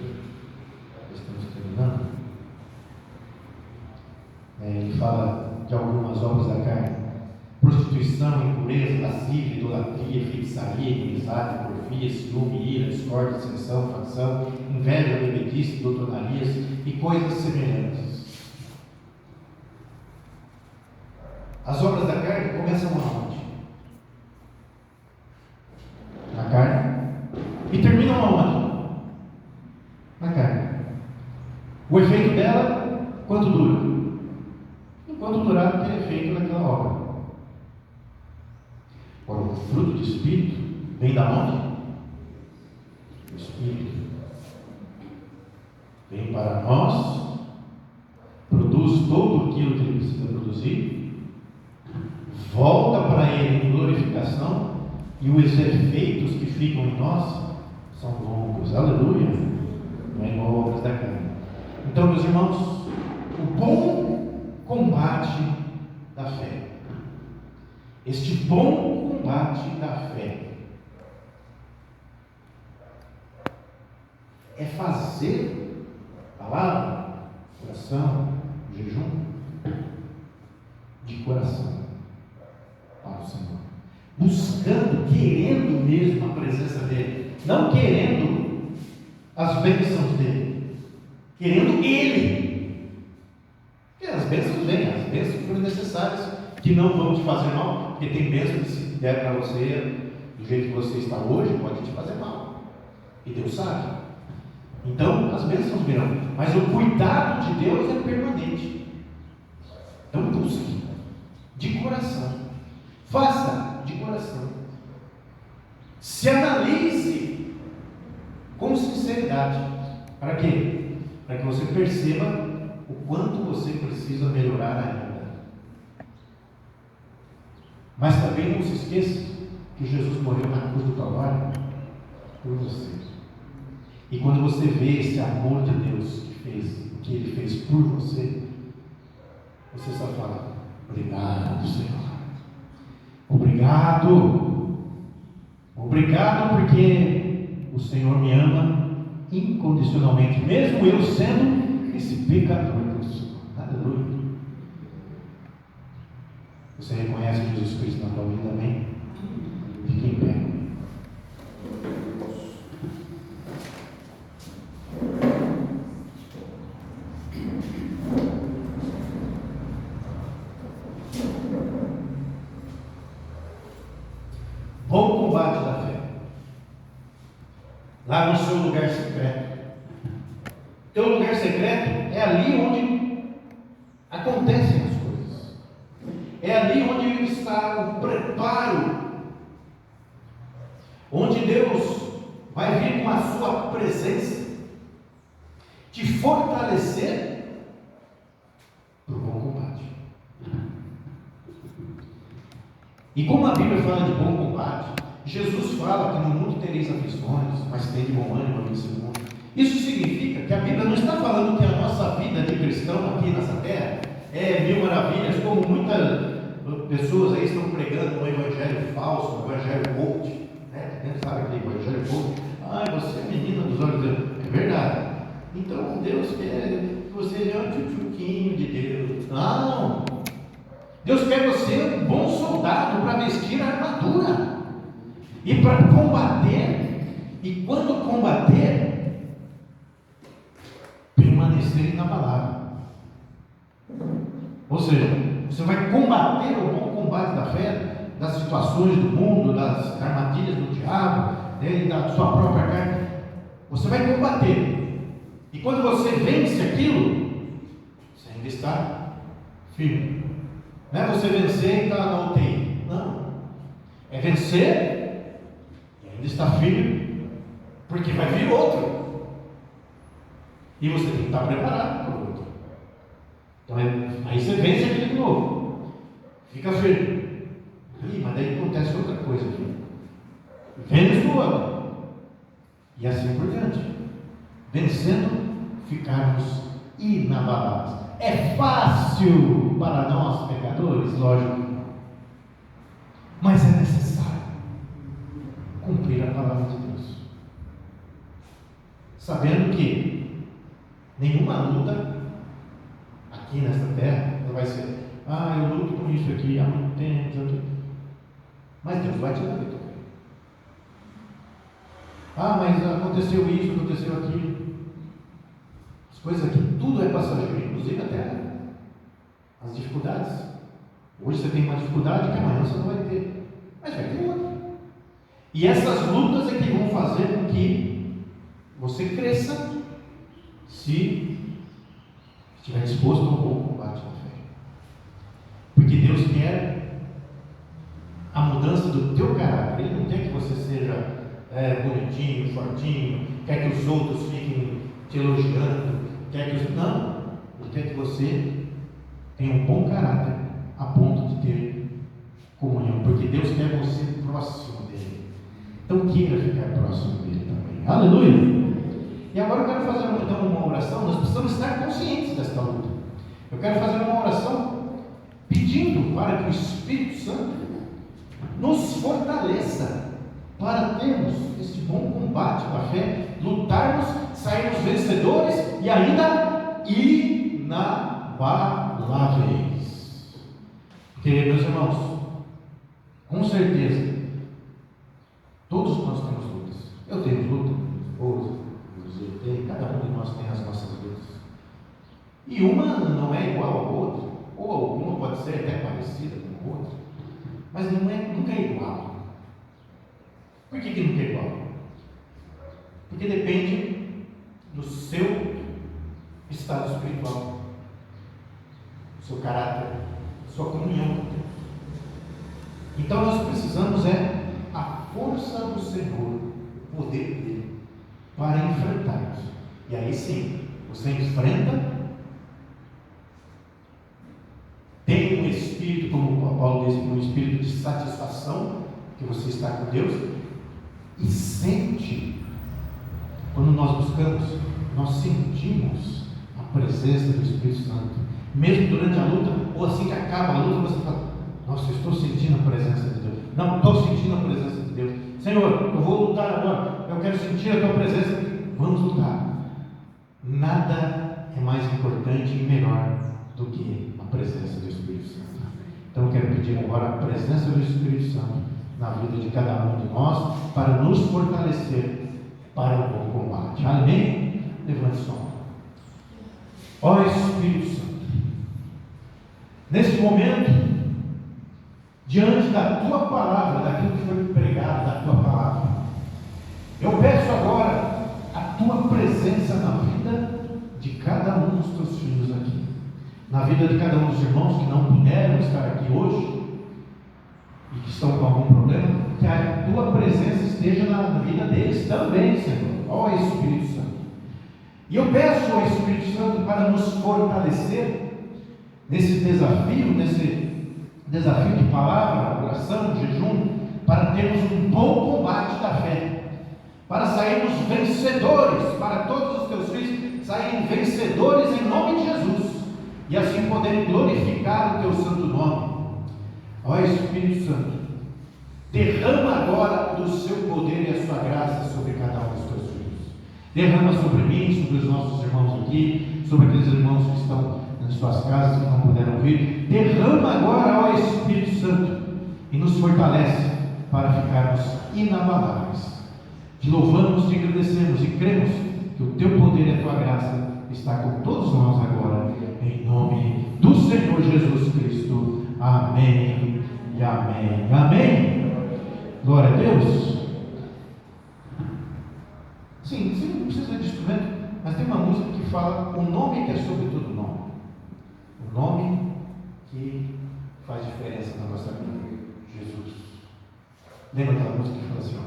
estamos terminando. Ele fala de algumas obras da carne: prostituição, impureza, lascívia, idolatria, feitiçaria, inimizade, porfia, ciúme, ira, discórdia, dissensão, facção, inveja, bebedice, doutonarias e coisas semelhantes. As obras da carne começam aonde? Na carne. E terminam aonde? Na carne. O efeito dela, quanto dura? Enquanto durar aquele efeito daquela obra. Agora, o fruto do Espírito vem da onde? Do Espírito. Vem para nós, produz todo aquilo que ele precisa produzir, volta para ele em glorificação, e os efeitos que ficam em nós são longos. Aleluia! Não é igual obras da carne. Então, meus irmãos, o bom combate da fé. Este bom combate da fé é fazer palavra, oração, jejum de coração para o Senhor, buscando, querendo mesmo a presença dele, não querendo as bênçãos dele, querendo ele. Porque as bênçãos vêm, as bênçãos foram necessárias, que não vão te fazer mal, porque tem bênçãos que se der para você do jeito que você está hoje, pode te fazer mal, e Deus sabe. Então as bênçãos virão, mas o cuidado de Deus é permanente. Então busque de coração, faça de coração, se analise com sinceridade. Para quê? Para que você perceba o quanto você precisa melhorar ainda. Mas também não se esqueça que Jesus morreu na cruz do Calvário por você. E quando você vê esse amor de Deus que Ele fez por você, você só fala: obrigado, Senhor. Obrigado. Obrigado porque o Senhor me ama incondicionalmente, mesmo eu sendo esse pecador que eu sou. Aleluia. Você reconhece Jesus Cristo na tua vida, amém? Fique em pé. Bom combate da fé. Lá no seu lugar secreto. Teu lugar secreto é ali onde acontecem as coisas. É ali onde está o preparo onde Deus vai vir com a sua presença, te fortalecer para o bom combate. E como a Bíblia fala de bom combate, Jesus fala que no mundo tereis aflições, mas tem de bom ânimo nesse mundo. Isso significa que a Bíblia não está falando que a nossa vida de cristão aqui nessa terra é mil maravilhas, como muitas pessoas aí estão pregando um evangelho falso, um evangelho coach, né? Sabe aquele evangelho coach? Você é menina dos olhos de Deus. É verdade. Então Deus quer que você seja um tchutchuquinho de Deus. Não! Deus quer você um bom soldado para vestir a armadura e para combater. E quando combater, permanecer inabalável. Ou seja, você vai combater o bom combate da fé, das situações do mundo, das armadilhas do diabo, e da sua própria carne. Você vai combater. E quando você vence aquilo, você ainda está firme. Não é você vencer e estar na UTI. Não. É vencer e ainda está firme, porque vai vir outro. E você tem que estar preparado para o outro. Então, aí você vence aquele de novo. Fica firme. Mas daí acontece outra coisa aqui. Vence o outro. E assim por diante. Vencendo, ficarmos inabaláveis. É fácil para nós, pecadores? Lógico que não. Mas é necessário cumprir a palavra de Deus. Sabendo que nenhuma luta aqui nesta terra não vai ser, eu luto com isso aqui há muito tempo. Mas Deus vai te dar vitória. Mas aconteceu isso, aconteceu aquilo. As coisas aqui, tudo é passageiro, inclusive até as dificuldades. Hoje você tem uma dificuldade que amanhã você não vai ter, mas vai ter outra. E essas lutas é que vão fazer com que você cresça, se estiver disposto ao bom combate da fé. Porque Deus quer a mudança do teu caráter. Ele não quer que você seja bonitinho, fortinho, quer que os outros fiquem te elogiando, não, Ele quer que você tenha um bom caráter a ponto de ter comunhão, porque Deus quer você próximo dele. Então queira ficar próximo dele também. Aleluia! E agora eu quero fazer então uma oração. Nós precisamos estar conscientes desta luta. Eu quero fazer uma oração pedindo para que o Espírito Santo nos fortaleça para termos este bom combate com a fé, lutarmos, sairmos vencedores e ainda inabaláveis. Porque, meus irmãos, com certeza, todos nós temos lutas. Eu tenho luta, minha esposa, você tem, cada um de nós tem as nossas lutas. E uma não é igual à outra, ou alguma pode ser até parecida com a outra, mas nunca é igual. Por que nunca é igual? Porque depende do seu estado espiritual, do seu caráter, da sua comunhão com Deus. Então nós precisamos a força do Senhor, o poder dele, para enfrentarmos. E aí sim, você enfrenta, tem um espírito, como o Paulo diz, um espírito de satisfação, que você está com Deus, e sente. Quando nós buscamos, nós sentimos a presença do Espírito Santo, mesmo durante a luta, ou assim que acaba a luta, você fala, nossa, eu estou sentindo a presença de Deus. Não, estou sentindo a presença de Deus. Senhor, eu vou lutar agora, eu quero sentir a tua presença. Vamos lutar. Nada é mais importante e melhor do que a presença do Espírito Santo. Então eu quero pedir agora a presença do Espírito Santo na vida de cada um de nós, para nos fortalecer para o bom combate. Amém? Levante sua mão. Ó Espírito Santo, nesse momento, diante da tua palavra, daquilo que foi pregado, da tua palavra, eu peço agora a tua presença na vida de cada um dos teus filhos aqui, na vida de cada um dos irmãos que não puderam estar aqui hoje e que estão com algum problema. que a tua presença esteja na vida deles também, Senhor. Ó Espírito Santo. E eu peço ao Espírito Santo para nos fortalecer nesse desafio de palavra, oração, jejum, para termos um bom combate da fé, para sairmos vencedores, para todos os teus filhos saírem vencedores em nome de Jesus, e assim poderem glorificar o teu santo nome. Ó Espírito Santo, derrama agora do seu poder e a sua graça sobre cada um dos teus filhos. Derrama sobre mim, sobre os nossos irmãos aqui, sobre aqueles irmãos que estão nas suas casas, que não puderam vir. Derrama agora, ó Espírito Santo, e nos fortalece para ficarmos inabaláveis. Te louvamos, te agradecemos e cremos que o teu poder e a tua graça está com todos nós agora, em nome do Senhor Jesus Cristo. Amém e amém. Amém. Glória a Deus. Sim, você não precisa de instrumento, mas tem uma música que fala o nome que é sobre todo nome. O nome que faz diferença na nossa vida. Jesus. Lembra aquela música que fala assim, ó?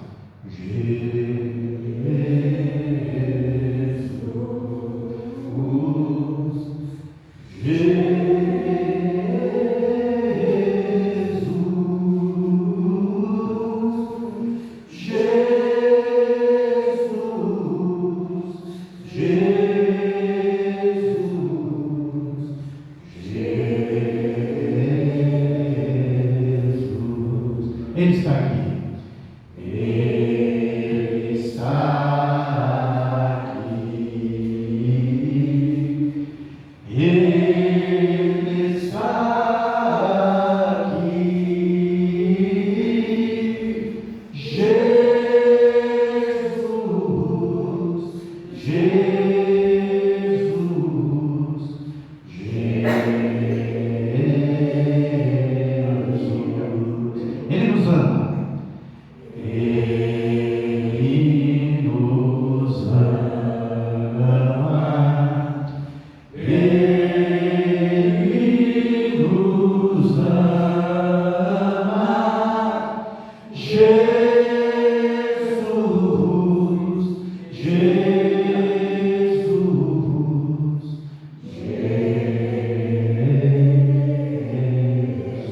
Ele está aqui. Ele está aqui. Ele está aqui. Jesus, Jesus, Jesus. Ele nos ama. Ele nos ama. Ele nos ama. Jesus, Jesus,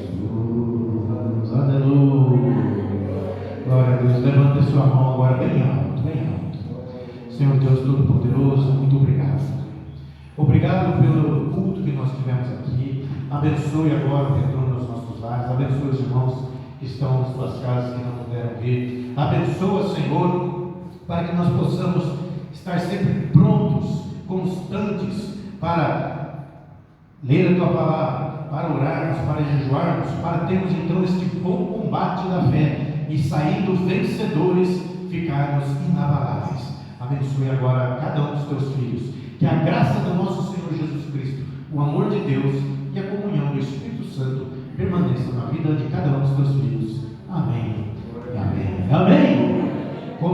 Jesus. Aleluia. Glória a Deus. Levante a sua mão agora bem alto, bem alto. Senhor Deus Todo-Poderoso, muito obrigado. Obrigado pelo culto que nós tivemos aqui. Abençoe agora o retorno dos nossos lares. Abençoe os irmãos que estão nas suas casas, que não puderam vir. Abençoa, Senhor, para que nós possamos estar sempre prontos, constantes, para ler a Tua Palavra, para orarmos, para jejuarmos, para termos então este bom combate da fé e saindo vencedores, ficarmos inabaláveis. Abençoe agora cada um dos Teus filhos. Que a graça do nosso Senhor Jesus Cristo, o amor de Deus e a comunhão do Espírito Santo permaneçam na vida de cada um dos Teus filhos. Amém. Amém. Amém.